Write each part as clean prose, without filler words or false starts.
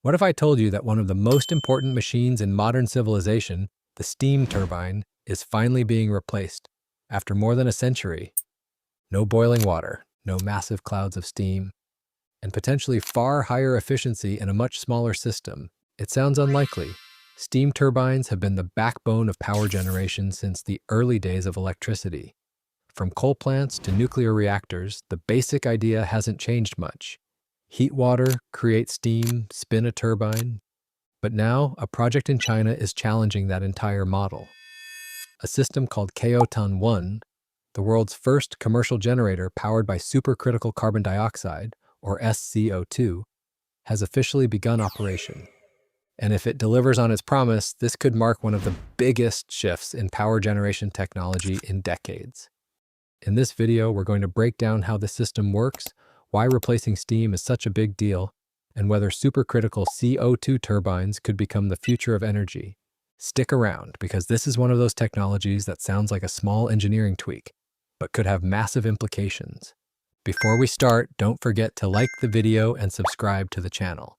What if I told you that one of the most important machines in modern civilization, the steam turbine, is finally being replaced after more than a century? No boiling water, no massive clouds of steam, and potentially far higher efficiency in a much smaller system. It sounds unlikely. Steam turbines have been the backbone of power generation since the early days of electricity. From coal plants to nuclear reactors, the basic idea hasn't changed much. Heat water, create steam, spin a turbine. But now, a project in China is challenging that entire model. A system called Chaotan, the world's first commercial generator powered by supercritical carbon dioxide, or sCO₂, has officially begun operation. And if it delivers on its promise, this could mark one of the biggest shifts in power generation technology in decades. In this video, we're going to break down how the system works, why replacing steam is such a big deal, and whether supercritical CO₂ turbines could become the future of energy. Stick around, because this is one of those technologies that sounds like a small engineering tweak, but could have massive implications. Before we start, don't forget to like the video and subscribe to the channel.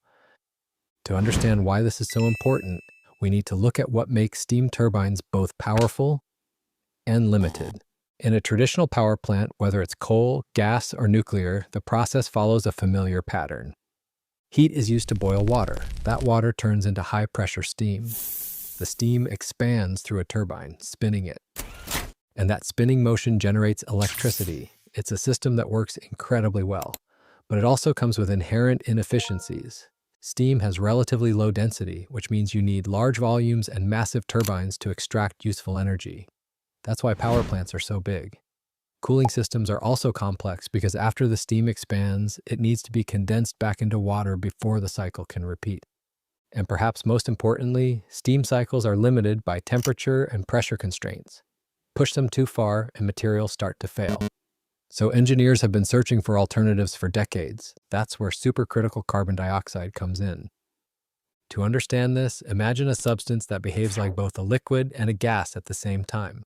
To understand why this is so important, we need to look at what makes steam turbines both powerful and limited. In a traditional power plant, whether it's coal, gas, or nuclear, the process follows a familiar pattern. Heat is used to boil water. That water turns into high-pressure steam. The steam expands through a turbine, spinning it. And that spinning motion generates electricity. It's a system that works incredibly well, but it also comes with inherent inefficiencies. Steam has relatively low density, which means you need large volumes and massive turbines to extract useful energy. That's why power plants are so big. Cooling systems are also complex because after the steam expands, it needs to be condensed back into water before the cycle can repeat. And perhaps most importantly, steam cycles are limited by temperature and pressure constraints. Push them too far and materials start to fail. So engineers have been searching for alternatives for decades. That's where supercritical carbon dioxide comes in. To understand this, imagine a substance that behaves like both a liquid and a gas at the same time.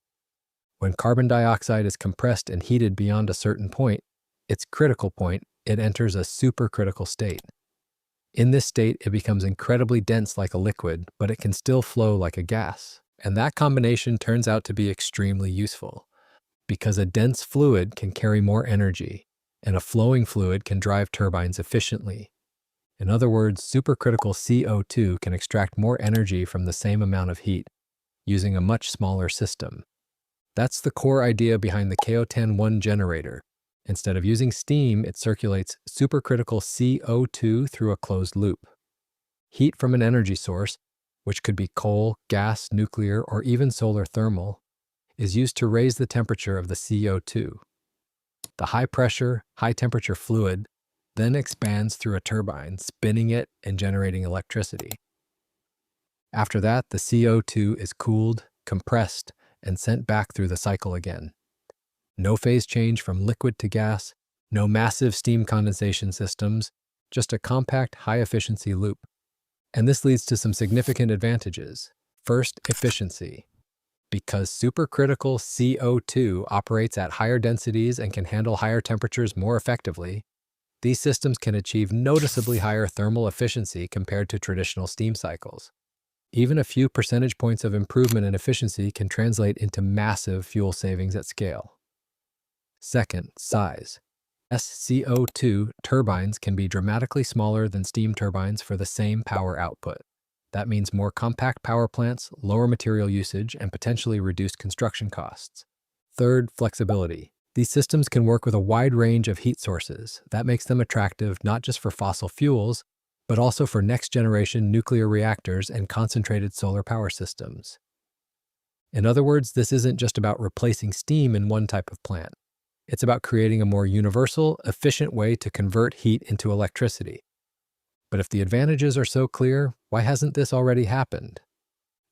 When carbon dioxide is compressed and heated beyond a certain point, its critical point, it enters a supercritical state. In this state, it becomes incredibly dense like a liquid, but it can still flow like a gas. And that combination turns out to be extremely useful, because a dense fluid can carry more energy, and a flowing fluid can drive turbines efficiently. In other words, supercritical CO₂ can extract more energy from the same amount of heat, using a much smaller system. That's the core idea behind the Chaotan generator. Instead of using steam, it circulates supercritical CO₂ through a closed loop. Heat from an energy source, which could be coal, gas, nuclear, or even solar thermal, is used to raise the temperature of the CO₂. The high-pressure, high-temperature fluid then expands through a turbine, spinning it and generating electricity. After that, the CO₂ is cooled, compressed, and sent back through the cycle again. No phase change from liquid to gas, no massive steam condensation systems, just a compact, high-efficiency loop. And this leads to some significant advantages. First, efficiency. Because supercritical CO₂ operates at higher densities and can handle higher temperatures more effectively, these systems can achieve noticeably higher thermal efficiency compared to traditional steam cycles. Even a few percentage points of improvement in efficiency can translate into massive fuel savings at scale. Second, size. sCO₂ turbines can be dramatically smaller than steam turbines for the same power output. That means more compact power plants, lower material usage, and potentially reduced construction costs. Third, flexibility. These systems can work with a wide range of heat sources. That makes them attractive not just for fossil fuels, but also for next-generation nuclear reactors and concentrated solar power systems. In other words, this isn't just about replacing steam in one type of plant. It's about creating a more universal, efficient way to convert heat into electricity. But if the advantages are so clear, why hasn't this already happened?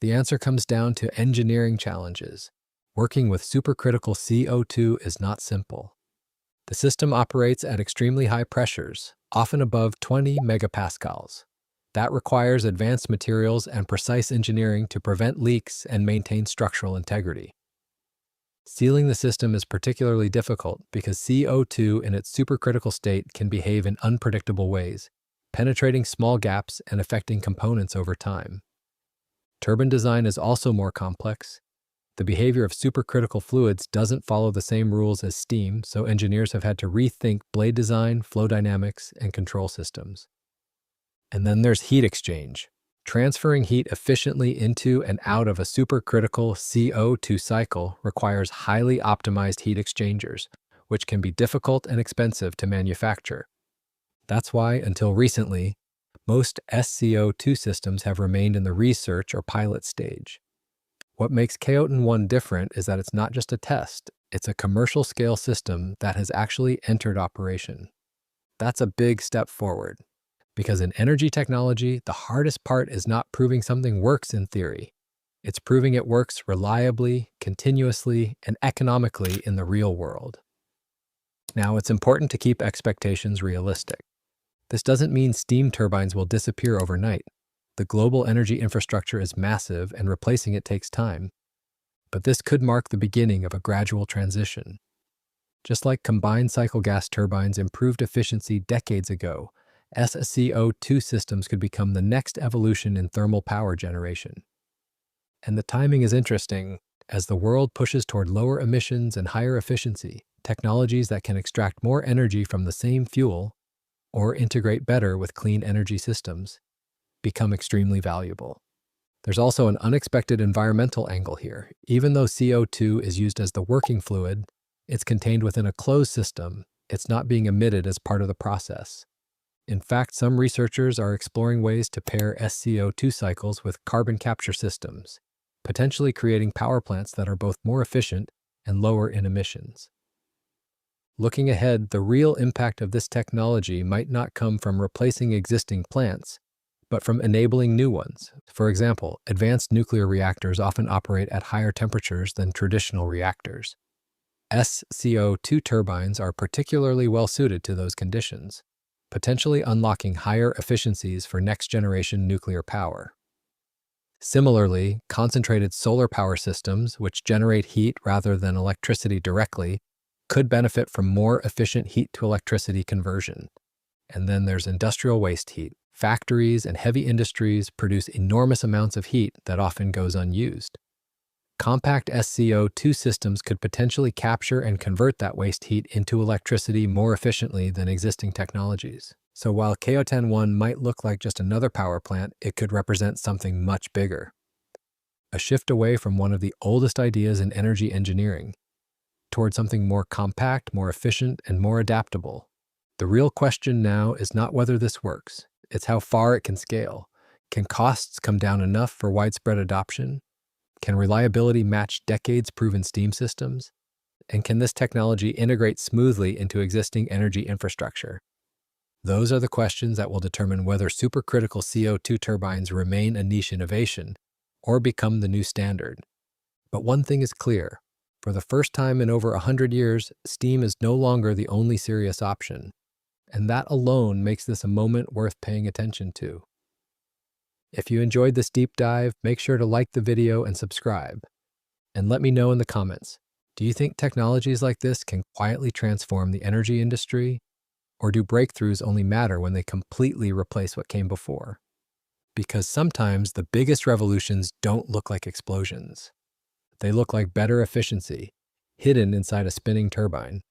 The answer comes down to engineering challenges. Working with supercritical CO₂ is not simple. The system operates at extremely high pressures, often above 20 megapascals. That requires advanced materials and precise engineering to prevent leaks and maintain structural integrity. Sealing the system is particularly difficult because CO₂ in its supercritical state can behave in unpredictable ways, penetrating small gaps and affecting components over time. Turbine design is also more complex. The behavior of supercritical fluids doesn't follow the same rules as steam, so engineers have had to rethink blade design, flow dynamics, and control systems. And then there's heat exchange. Transferring heat efficiently into and out of a supercritical CO₂ cycle requires highly optimized heat exchangers, which can be difficult and expensive to manufacture. That's why, until recently, most sCO₂ systems have remained in the research or pilot stage. What makes Chaotan different is that it's not just a test, it's a commercial-scale system that has actually entered operation. That's a big step forward. Because in energy technology, the hardest part is not proving something works in theory. It's proving it works reliably, continuously, and economically in the real world. Now, it's important to keep expectations realistic. This doesn't mean steam turbines will disappear overnight. The global energy infrastructure is massive and replacing it takes time. But this could mark the beginning of a gradual transition. Just like combined cycle gas turbines improved efficiency decades ago, sCO₂ systems could become the next evolution in thermal power generation. And the timing is interesting. As the world pushes toward lower emissions and higher efficiency, technologies that can extract more energy from the same fuel or integrate better with clean energy systems become extremely valuable. There's also an unexpected environmental angle here. Even though CO₂ is used as the working fluid, it's contained within a closed system. It's not being emitted as part of the process. In fact, some researchers are exploring ways to pair sCO₂ cycles with carbon capture systems, potentially creating power plants that are both more efficient and lower in emissions. Looking ahead, the real impact of this technology might not come from replacing existing plants, but from enabling new ones. For example, advanced nuclear reactors often operate at higher temperatures than traditional reactors. sCO₂ turbines are particularly well suited to those conditions, potentially unlocking higher efficiencies for next-generation nuclear power. Similarly, concentrated solar power systems, which generate heat rather than electricity directly, could benefit from more efficient heat-to-electricity conversion. And then there's industrial waste heat. Factories and heavy industries produce enormous amounts of heat that often goes unused. Compact sCO₂ systems could potentially capture and convert that waste heat into electricity more efficiently than existing technologies. So while Chaotan might look like just another power plant, it could represent something much bigger. A shift away from one of the oldest ideas in energy engineering toward something more compact, more efficient, and more adaptable. The real question now is not whether this works, it's how far it can scale. Can costs come down enough for widespread adoption? Can reliability match decades-proven steam systems? And can this technology integrate smoothly into existing energy infrastructure? Those are the questions that will determine whether supercritical CO₂ turbines remain a niche innovation or become the new standard. But one thing is clear. For the first time in over 100 years, steam is no longer the only serious option. And that alone makes this a moment worth paying attention to. If you enjoyed this deep dive, make sure to like the video and subscribe. And let me know in the comments, do you think technologies like this can quietly transform the energy industry? Or do breakthroughs only matter when they completely replace what came before? Because sometimes the biggest revolutions don't look like explosions. They look like better efficiency, hidden inside a spinning turbine.